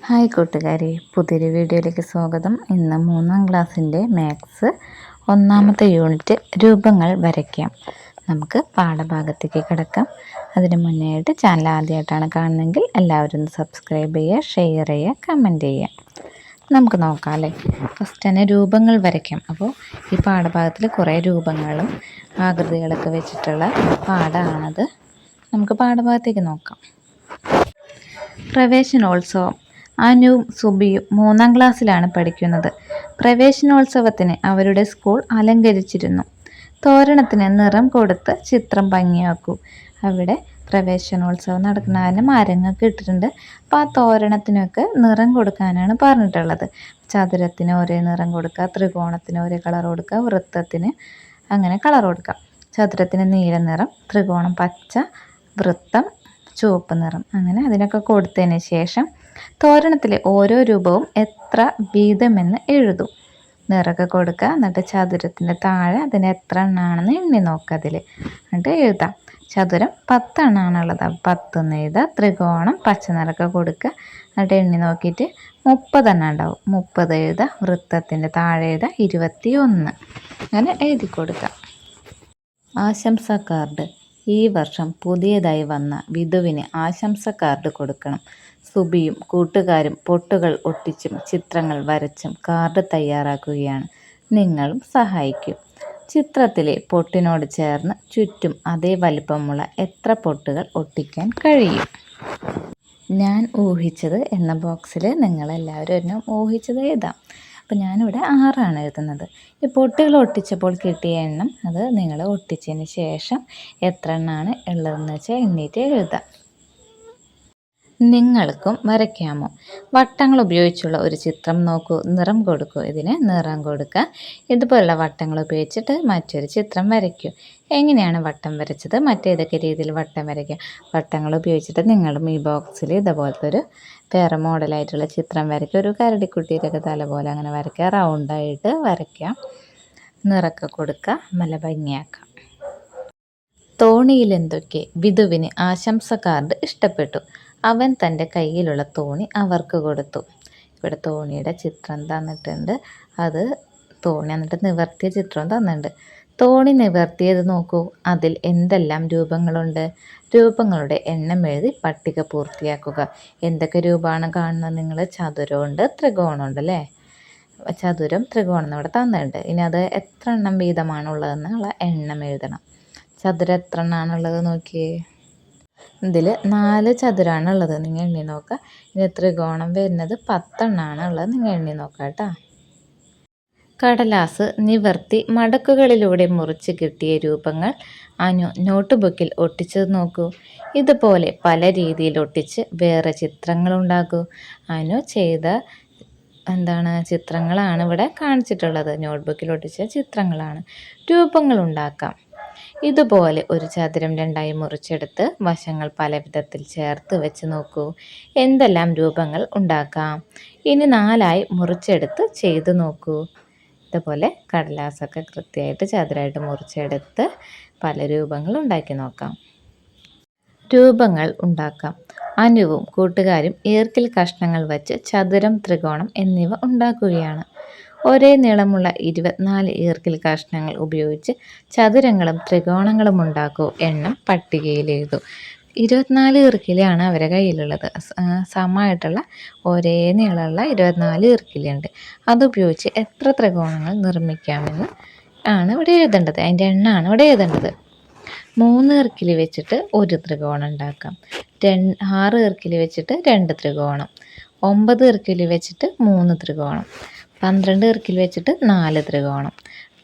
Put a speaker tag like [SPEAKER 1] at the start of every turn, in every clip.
[SPEAKER 1] Hi കൂട്ടുകാരെ, പുതിയൊരു വീഡിയോയിലേക്ക് സ്വാഗതം. ഇന്ന് 3ാം ക്ലാസ്സിൻ്റെ മാത്സ് 1ാമത്തെ യൂണിറ്റ് രൂപങ്ങൾ വരയ്ക്കാം. നമുക്ക് പാഠഭാഗത്തേക്ക് കിടക്കാം. അതിന് മുന്നേയായിട്ട് ചാനൽ ആദ്യമായിട്ടാണ് കാണുന്നതെങ്കിൽ എല്ലാവരും ഒന്ന് സബ്സ്ക്രൈബ് ചെയ്യുക, ഷെയർ ചെയ്യുക, കമൻറ്റ് ചെയ്യുക. നമുക്ക് നോക്കാം അല്ലേ. ഫസ്റ്റ് തന്നെ രൂപങ്ങൾ വരയ്ക്കാം. അപ്പോൾ ഈ പാഠഭാഗത്തിൽ കുറേ രൂപങ്ങളും ആകൃതികളൊക്കെ വെച്ചിട്ടുള്ള പാഠമാണത്. നമുക്ക് പാഠഭാഗത്തേക്ക് നോക്കാം. പ്രവേശനോത്സവം. അനുവും സുബിയും 3ാം ക്ലാസ്സിലാണ് പഠിക്കുന്നത്. പ്രവേശനോത്സവത്തിന് അവരുടെ സ്കൂൾ അലങ്കരിച്ചിരുന്നു. തോരണത്തിന് നിറം കൊടുത്ത് ചിത്രം ഭംഗിയാക്കൂ. അവിടെ പ്രവേശനോത്സവം നടക്കുന്ന മരങ്ങൾക്ക് ഇട്ടിട്ടുണ്ട്. അപ്പോൾ ആ തോരണത്തിനൊക്കെ നിറം കൊടുക്കാനാണ് പറഞ്ഞിട്ടുള്ളത്. ചതുരത്തിന് ഒരേ നിറം കൊടുക്കുക, ത്രികോണത്തിന് ഒരേ കളർ കൊടുക്കുക, വൃത്തത്തിന് അങ്ങനെ കളർ കൊടുക്കുക. ചതുരത്തിന് നീല നിറം, ത്രികോണം പച്ച, വൃത്തം ചുവപ്പ് നിറം, അങ്ങനെ അതിനൊക്കെ കൊടുത്തതിന് ശേഷം തോരണത്തിലെ ഓരോ രൂപവും എത്ര വീതമെന്ന് എഴുതും. നിറമൊക്കെ കൊടുക്കുക. എന്നിട്ട് ചതുരത്തിൻ്റെ താഴെ അതിന് എത്ര എണ്ണമാണെന്ന് എണ്ണി നോക്കുക. അതിൽ എന്നിട്ട് എഴുതാം. ചതുരം 10 എണ്ണമാണുള്ളത്, 10 എന്ന് എഴുതുക. ത്രികോണം പച്ച നിറമൊക്കെ കൊടുക്കുക. എന്നിട്ട് എണ്ണി നോക്കിയിട്ട് 30 എണ്ണം ഉണ്ടാവും, 30 എഴുതുക. വൃത്തത്തിൻ്റെ താഴെ എഴുതുക 21, അങ്ങനെ എഴുതി കൊടുക്കുക. ആശംസ കാർഡ്. ഈ വർഷം പുതിയതായി വന്ന വിധുവിന് ആശംസ കാർഡ് കൊടുക്കണം. സുബിയും കൂട്ടുകാരും പൊട്ടുകൾ ഒട്ടിച്ചും ചിത്രങ്ങൾ വരച്ചും കാർഡ് തയ്യാറാക്കുകയാണ്. നിങ്ങളും സഹായിക്കും. ചിത്രത്തിലെ പൊട്ടിനോട് ചേർന്ന് ചുറ്റും അതേ വലിപ്പമുള്ള എത്ര പൊട്ടുകൾ ഒട്ടിക്കാൻ കഴിയും? ഞാൻ ഊഹിച്ചത് എന്ന ബോക്സിൽ നിങ്ങളെല്ലാവരും എന്നെ ഊഹിച്ചത് എഴുതാം. അപ്പോൾ ഞാനിവിടെ 6 എഴുതുന്നത്. ഈ പൊട്ടുകൾ ഒട്ടിച്ചപ്പോൾ കിട്ടിയ എണ്ണം അത് നിങ്ങൾ ഒട്ടിച്ചതിന് ശേഷം എത്ര എണ്ണമാണ് ഉള്ളതെന്ന് വെച്ചാൽ എണ്ണീറ്റ് എഴുതാം. നിങ്ങൾക്കും വരയ്ക്കാമോ? വട്ടങ്ങൾ ഉപയോഗിച്ചുള്ള ഒരു ചിത്രം നോക്കൂ, നിറം കൊടുക്കൂ. ഇതിന് നിറം കൊടുക്കുക. ഇതുപോലുള്ള വട്ടങ്ങൾ ഉപയോഗിച്ചിട്ട് മറ്റൊരു ചിത്രം വരയ്ക്കൂ. എങ്ങനെയാണ് വട്ടം വരച്ചത്, മറ്റേതൊക്കെ രീതിയിൽ വട്ടം വരയ്ക്കുക? വട്ടങ്ങൾ ഉപയോഗിച്ചിട്ട് നിങ്ങളും ഈ ബോക്സിൽ ഇതുപോലത്തെ ഒരു വേറെ മോഡലായിട്ടുള്ള ചിത്രം വരയ്ക്കുക. ഒരു കരടിക്കുട്ടിയിലൊക്കെ തല പോലെ അങ്ങനെ വരയ്ക്കുക. റൗണ്ടായിട്ട് വരയ്ക്കാം. നിറമൊക്കെ കൊടുക്കുക, നല്ല ഭംഗിയാക്കാം. തോണിയിൽ എന്തൊക്കെ? വിധുവിന് ആശംസ കാർഡ് ഇഷ്ടപ്പെട്ടു. അവൻ തൻ്റെ കയ്യിലുള്ള തോണി അവർക്ക് കൊടുത്തു. ഇവിടെ തോണിയുടെ ചിത്രം തന്നിട്ടുണ്ട്. അത് തോണി എന്നിട്ട് നിവർത്തിയ ചിത്രം തന്നിട്ടുണ്ട്. തോണി നിവർത്തിയത് നോക്കൂ. അതിൽ എന്തെല്ലാം രൂപങ്ങളുണ്ട്? രൂപങ്ങളുടെ എണ്ണം എഴുതി പട്ടിക പൂർത്തിയാക്കുക. എന്തൊക്കെ രൂപമാണ് കാണുന്നത് നിങ്ങൾ? ചതുരമുണ്ട്, ത്രികോണമുണ്ട് അല്ലേ. ചതുരം, ത്രികോണം ഇവിടെ തന്നിട്ടുണ്ട്. ഇനി അത് എത്ര എണ്ണം വീതമാണുള്ളതെന്നുള്ള എണ്ണം എഴുതണം. ചതുരം എത്ര എണ്ണമാണുള്ളത് നോക്കിയേ. ഇതിൽ 4 ചതുരമാണ് ഉള്ളത്, നിങ്ങൾ എണ്ണി നോക്കുക. ഇനി ത്രികോണം വരുന്നത് 10 എണ്ണമാണ് ഉള്ളത്, നിങ്ങൾ എണ്ണി നോക്കുക കേട്ടോ. കടലാസ് നിവർത്തി മടക്കുകളിലൂടെ മുറിച്ച് കിട്ടിയ രൂപങ്ങൾ അനു നോട്ട് ബുക്കിൽ ഒട്ടിച്ചത് നോക്കൂ. ഇതുപോലെ പല രീതിയിൽ ഒട്ടിച്ച് വേറെ ചിത്രങ്ങളുണ്ടാക്കൂ. അനു ചെയ്ത ചിത്രങ്ങളാണ് ഇവിടെ കാണിച്ചിട്ടുള്ളത്. നോട്ട്ബുക്കിൽ ഒട്ടിച്ച ചിത്രങ്ങളാണ്. രൂപങ്ങൾ ഉണ്ടാക്കാം. ഇതുപോലെ ഒരു ചതുരം 2ആയി മുറിച്ചെടുത്ത് വശങ്ങൾ പല വിധത്തിൽ ചേർത്ത് വെച്ച് നോക്കൂ. എന്തെല്ലാം രൂപങ്ങൾ ഉണ്ടാക്കാം? ഇനി 4ആയി മുറിച്ചെടുത്ത് ചെയ്തു നോക്കൂ. ഇതുപോലെ കടലാസൊക്കെ കൃത്യമായിട്ട് ചതുരമായിട്ട് മുറിച്ചെടുത്ത് പല രൂപങ്ങൾ ഉണ്ടാക്കി നോക്കാം. രൂപങ്ങൾ ഉണ്ടാക്കാം. അനുവും കൂട്ടുകാരും ഈർക്കിൽ കഷ്ണങ്ങൾ വച്ച് ചതുരം, ത്രികോണം എന്നിവ ഉണ്ടാക്കുകയാണ്. ഒരേ നീളമുള്ള 24 ഈർക്കിൽ കഷ്ണങ്ങൾ ഉപയോഗിച്ച് ചതുരങ്ങളും ത്രികോണങ്ങളും ഉണ്ടാക്കൂ. എണ്ണം പട്ടികയിൽ എഴുതൂ. 24 ഈർക്കിലാണ് അവരുടെ കയ്യിലുള്ളത്. സമമായിട്ടുള്ള ഒരേ നീളമുള്ള 24 ഈർക്കിലുണ്ട്. അതുപയോഗിച്ച് എത്ര ത്രികോണങ്ങൾ നിർമ്മിക്കാമെന്ന് ആണ് ഇവിടെ എഴുതേണ്ടത്. അതിൻ്റെ എണ്ണമാണ് ഇവിടെ എഴുതേണ്ടത്. 3 ഈർക്കിൽ വെച്ചിട്ട് ഒരു ത്രികോണം ഉണ്ടാക്കാം. 6 ഈർക്കിൽ വെച്ചിട്ട് 2 ത്രികോണം. 9 ഈർക്കിൽ വെച്ചിട്ട് 3 ത്രികോണം. 12 ഈർക്കിൽ വെച്ചിട്ട് 4 ത്രികോണം.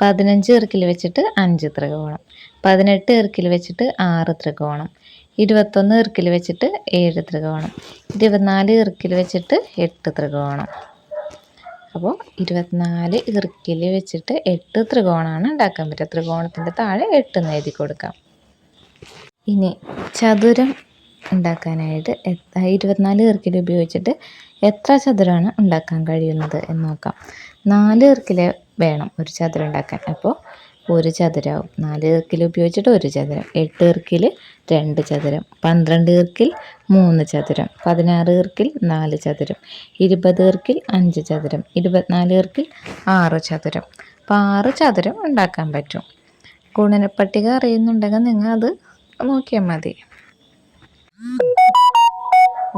[SPEAKER 1] 15 ഈർക്കിൽ വെച്ചിട്ട് 5 ത്രികോണം. 18 ഈർക്കിൽ വെച്ചിട്ട് 6 ത്രികോണം. 21 ഈർക്കിൽ വെച്ചിട്ട് 7 ത്രികോണം. 24 ഈർക്കിൽ വെച്ചിട്ട് 8 ത്രികോണം. അപ്പോൾ 24 ഈർക്കിൽ വെച്ചിട്ട് 8 ത്രികോണമാണ് ഉണ്ടാക്കാൻ പറ്റുക. ത്രികോണത്തിൻ്റെ താഴെ 8 എന്ന് എഴുതി കൊടുക്കാം. ഇനി ചതുരം ഉണ്ടാക്കാനായിട്ട് 24 ഈർക്കിൽ ഉപയോഗിച്ചിട്ട് എത്ര ചതുരമാണ് ഉണ്ടാക്കാൻ കഴിയുന്നത് എന്ന് നോക്കാം. 4 ഈർക്കിൽ വേണം ഒരു ചതുരം ഉണ്ടാക്കാൻ. അപ്പോൾ ഒരു ചതുരമാവും. 4 ഈർക്കിൽ ഉപയോഗിച്ചിട്ട് ഒരു ചതുരം, 8 ഈർക്കിൽ 2 ചതുരം, 12 ഈർക്കിൽ 3 ചതുരം, 16 ഈർക്കിൽ 4 ചതുരം, 20 ഈർക്കിൽ 5 ചതുരം, 24 ഈർക്കിൽ 6 ചതുരം. അപ്പോൾ 6 ചതുരം ഉണ്ടാക്കാൻ പറ്റും. ഗുണനപ്പട്ടിക അറിയുന്നുണ്ടെങ്കിൽ നിങ്ങൾ അത് നോക്കിയാൽ മതി.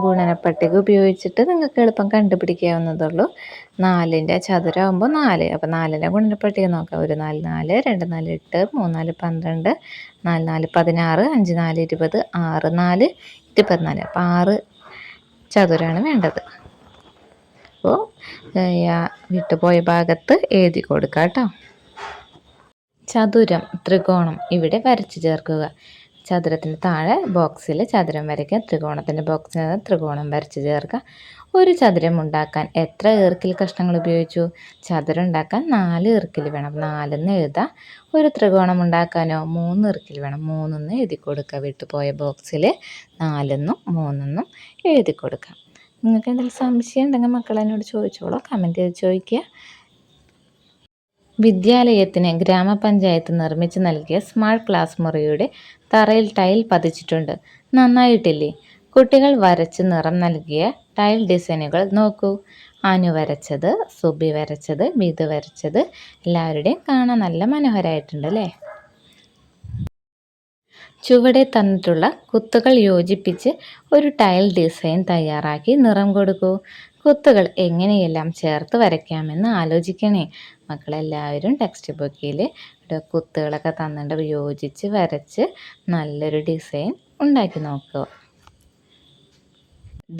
[SPEAKER 1] ഗുണനപ്പട്ടിക ഉപയോഗിച്ചിട്ട് നിങ്ങൾക്ക് എളുപ്പം കണ്ടുപിടിക്കാവുന്നതുള്ളൂ. 4ൻ്റെ ചതുരമാകുമ്പോൾ 4, അപ്പോൾ 4ൻ്റെ ഗുണനപ്പട്ടിക നോക്കാം. 1 4 4, 2 4 8, 3 4 12, 4 4 16, 5 4 20, 6 4 24. അപ്പോൾ 6 ചതുരമാണ് വേണ്ടത്. അപ്പോൾ വിട്ടുപോയ ഭാഗത്ത് എഴുതി കൊടുക്കാം കേട്ടോ. ചതുരം, ത്രികോണം ഇവിടെ വരച്ച് ചേർക്കുക. ചതുരത്തിന് താഴെ ബോക്സിൽ ചതുരം വരയ്ക്കുക. ത്രികോണത്തിൻ്റെ ബോക്സിൽ ത്രികോണം വരച്ച് ചേർക്കുക. ഒരു ചതുരം ഉണ്ടാക്കാൻ എത്ര ഈർക്കിൽ കഷ്ണങ്ങൾ ഉപയോഗിച്ചു? ചതുരം ഉണ്ടാക്കാൻ 4 ഈർക്കിൽ വേണം, 4 എന്ന് എഴുതാം. ഒരു ത്രികോണം ഉണ്ടാക്കാനോ 3 ഈർക്കിൽ വേണം, 3 എന്ന് എഴുതി കൊടുക്കുക. വിട്ടുപോയ ബോക്സിൽ 4 എന്നും 3 എന്നും എഴുതി കൊടുക്കാം. നിങ്ങൾക്ക് എന്തെങ്കിലും സംശയം ഉണ്ടെങ്കിൽ മക്കൾ എന്നോട് ചോദിച്ചോളൂ, കമൻറ്റ് ചെയ്ത് ചോദിക്കുക. വിദ്യാലയത്തിന് ഗ്രാമപഞ്ചായത്ത് നിർമ്മിച്ച് നൽകിയ സ്മാർട്ട് ക്ലാസ് മുറിയുടെ തറയിൽ ടൈൽ പതിച്ചിട്ടുണ്ട്. നന്നായിട്ടില്ലേ? കുട്ടികൾ വരച്ച് നിറം നൽകിയ ടൈൽ ഡിസൈനുകൾ നോക്കൂ. അനു വരച്ചത്, സുബി വരച്ചത്, ബിദു വരച്ചത്, എല്ലാവരുടെയും കാണാൻ നല്ല മനോഹരമായിട്ടുണ്ട് അല്ലേ? ചുവടെ തന്നിട്ടുള്ള കുത്തുകൾ യോജിപ്പിച്ച് ഒരു ടൈൽ ഡിസൈൻ തയ്യാറാക്കി നിറം കൊടുക്കൂ. കുത്തുകൾ എങ്ങനെയെല്ലാം ചേർത്ത് വരയ്ക്കാമെന്ന് ആലോചിക്കണേ. മക്കളെല്ലാവരും ടെക്സ്റ്റ് ബുക്കിൽ കുത്തുകളൊക്കെ തന്നിട്ട് യോജിച്ച് വരച്ച് നല്ലൊരു ഡിസൈൻ ഉണ്ടാക്കി നോക്കുക.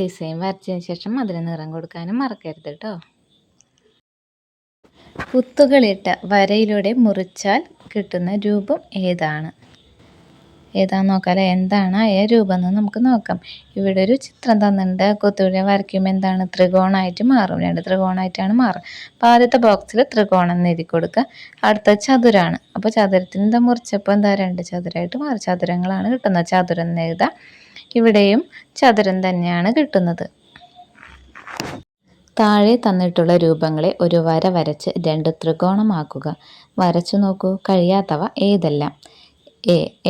[SPEAKER 1] ഡിസൈൻ വരച്ചതിന് ശേഷം അതിന് നിറം കൊടുക്കാനും മറക്കരുത് കേട്ടോ. കുത്തുകളിട്ട വരയിലൂടെ മുറിച്ചാൽ കിട്ടുന്ന രൂപം ഏതാന്ന് നോക്കാം. എന്താണ് ആ രൂപം എന്ന് നമുക്ക് നോക്കാം. ഇവിടെ ഒരു ചിത്രം തന്നിട്ടുണ്ട്. കുത്തുകളെ വരയ്ക്കുമ്പോൾ എന്താണ്? ത്രികോണമായിട്ട് മാറും. 2 ത്രികോണമായിട്ടാണ് മാറും. അപ്പോൾ ആദ്യത്തെ ബോക്സിൽ ത്രികോണം എന്ന് എഴുതി കൊടുക്കുക. അടുത്ത ചതുരാണ്. അപ്പോൾ ചതുരത്തിന് എന്താ മുറിച്ചപ്പോൾ 2 ചതുരമായിട്ട് മാറും. ചതുരങ്ങളാണ് കിട്ടുന്നത്. ചതുരം എന്ന് എഴുതാം. ഇവിടെയും ചതുരം തന്നെയാണ് കിട്ടുന്നത്. താഴെ തന്നിട്ടുള്ള രൂപങ്ങളെ ഒരു വര വരച്ച് 2 ത്രികോണമാക്കുക. വരച്ചു നോക്കൂ. കഴിയാത്തവ ഏതെല്ലാം?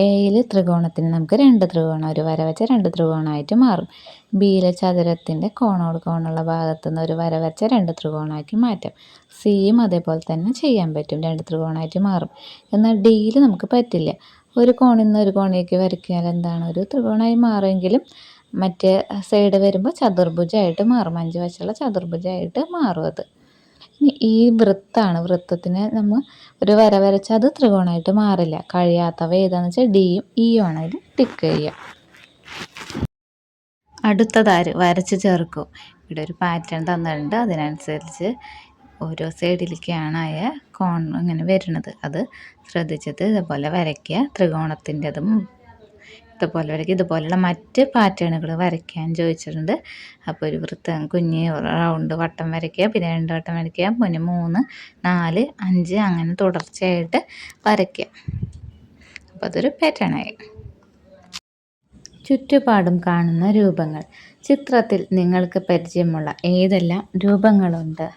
[SPEAKER 1] എയിൽ ത്രികോണത്തിന് നമുക്ക് 2 ത്രികോണം, ഒരു വര വെച്ച 2 ത്രികോണമായിട്ട് മാറും. ബിയിലെ ചതുരത്തിൻ്റെ കോണോട് കോണുള്ള ഭാഗത്തു നിന്ന് ഒരു വര വെച്ച 2 ത്രികോണമാക്കി മാറ്റാം. സിയും അതേപോലെ തന്നെ ചെയ്യാൻ പറ്റും, 2 ത്രികോണമായിട്ട് മാറും. എന്നാൽ ഡിയിൽ നമുക്ക് പറ്റില്ല. ഒരു കോണിൽ നിന്ന് ഒരു കോണിലേക്ക് വരയ്ക്കാൻ എന്താണ്? ഒരു ത്രികോണമായി മാറുമെങ്കിലും മറ്റേ സൈഡ് വരുമ്പോൾ ചതുർഭുജമായിട്ട് മാറും. 5 വശമുള്ള ചതുർഭുജമായിട്ട് മാറും അത്. ഇനി ഈ വൃത്താണ്. വൃത്തത്തിന് നമ്മൾ ഒരു വര വരച്ചാൽ അത് ത്രികോണമായിട്ട് മാറില്ല. കഴിയാത്തവ ഏതാണെന്ന് വെച്ചാൽ ഡിയും ഇയും ആണ്. അതിൽ ടിക്ക് ചെയ്യുക. അടുത്തതാര് വരച്ച് ചേർക്കും. ഇവിടെ ഒരു പാറ്റേൺ തന്നിട്ടുണ്ട്. അതിനനുസരിച്ച് ഓരോ സൈഡിലേക്കാണ് കോൺ ഇങ്ങനെ വരുന്നത്. അത് ശ്രദ്ധിച്ചിട്ട് ഇതുപോലെ വരയ്ക്കുക. ത്രികോണത്തിൻ്റെതും ഇതുപോലെ വരയ്ക്കുക. ഇതുപോലെയുള്ള മറ്റ് പാറ്റേണുകൾ വരയ്ക്കാൻ ചോദിച്ചിട്ടുണ്ട്. അപ്പോൾ ഒരു വൃത്തം കുഞ്ഞ് റൗണ്ട് വട്ടം വരയ്ക്കുക, പിന്നെ 2 വട്ടം വരയ്ക്കുക, പിന്നെ 3 4 5 അങ്ങനെ തുടർച്ചയായിട്ട് വരയ്ക്കുക. അപ്പോൾ അതൊരു പാറ്റേണായി. ചുറ്റുപാടും കാണുന്ന രൂപങ്ങൾ. ചിത്രത്തിൽ നിങ്ങൾക്ക് പരിചയമുള്ള ഏതെല്ലാം രൂപങ്ങളുണ്ട്?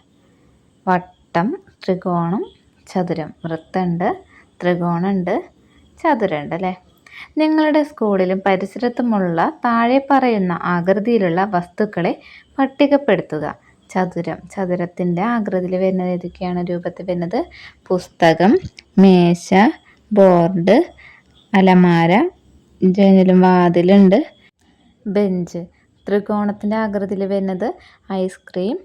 [SPEAKER 1] വട്ടം, ത്രികോണം, ചതുരം. വൃത്തമുണ്ട്, ത്രികോണമുണ്ട്, ചതുരമുണ്ട് അല്ലേ? നിങ്ങളുടെ സ്കൂളിലും പരിസരത്തുമുള്ള താഴെ പറയുന്ന ആകൃതിയിലുള്ള വസ്തുക്കളെ പട്ടികപ്പെടുത്തുക. ചതുരം. ചതുരത്തിൻ്റെ ആകൃതിയിൽ വരുന്നത് ഏതൊക്കെയാണ്? രൂപത്തിൽ വരുന്നത് പുസ്തകം, മേശ, ബോർഡ്, അലമാര, ജനലും വാതിലുണ്ട്, ബെഞ്ച്. ത്രികോണത്തിൻ്റെ ആകൃതിയിൽ വരുന്നത് ice cream,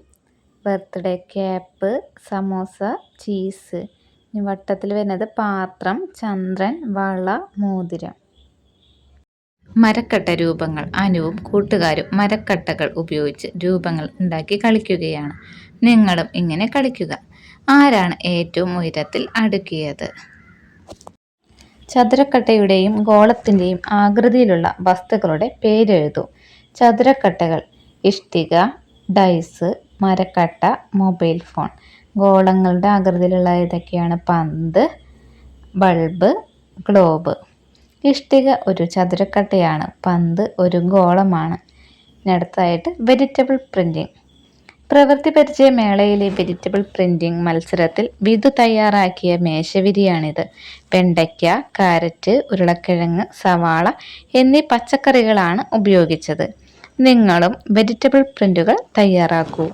[SPEAKER 1] birthday cap, samosa, cheese. ഇനി വട്ടത്തിൽ വരുന്നത് പാത്രം, ചന്ദ്രൻ, വള, മോതിരം. മരക്കട്ട രൂപങ്ങൾ. അനുവും കൂട്ടുകാരും മരക്കട്ടകൾ ഉപയോഗിച്ച് രൂപങ്ങൾ ഉണ്ടാക്കി കളിക്കുകയാണ്. നിങ്ങളും ഇങ്ങനെ കളിക്കുക. ആരാണ് ഏറ്റവും ഉയരത്തിൽ അടുക്കിയത്? ചതുരക്കട്ടയുടെയും ഗോളത്തിൻ്റെയും ആകൃതിയിലുള്ള വസ്തുക്കളുടെ പേരെഴുതൂ. ചതുരക്കട്ടകൾ: ഇഷ്ടിക, ഡൈസ്, മരക്കട്ട, മൊബൈൽ ഫോൺ. ഗോളങ്ങളുടെ ആകൃതിയിലുള്ള ഏതൊക്കെയാണ്? പന്ത്, ബൾബ്, ഗ്ലോബ്. ഇഷ്ടിക ഒരു ചതുരക്കട്ടയാണ്. പന്ത് ഒരു ഗോളമാണ്. അടുത്തതായിട്ട് വെജിറ്റബിൾ പ്രിൻറ്റിങ്. പ്രവൃത്തി പരിചയ മേളയിലെ വെജിറ്റബിൾ പ്രിന്റിംഗ് മത്സരത്തിൽ വിധു തയ്യാറാക്കിയ മേശവിരിയാണിത്. വെണ്ടയ്ക്ക, കാരറ്റ്, ഉരുളക്കിഴങ്ങ്, സവാള എന്നീ പച്ചക്കറികളാണ് ഉപയോഗിച്ചത്. നിങ്ങളും വെജിറ്റബിൾ പ്രിന്റുകൾ തയ്യാറാക്കൂ.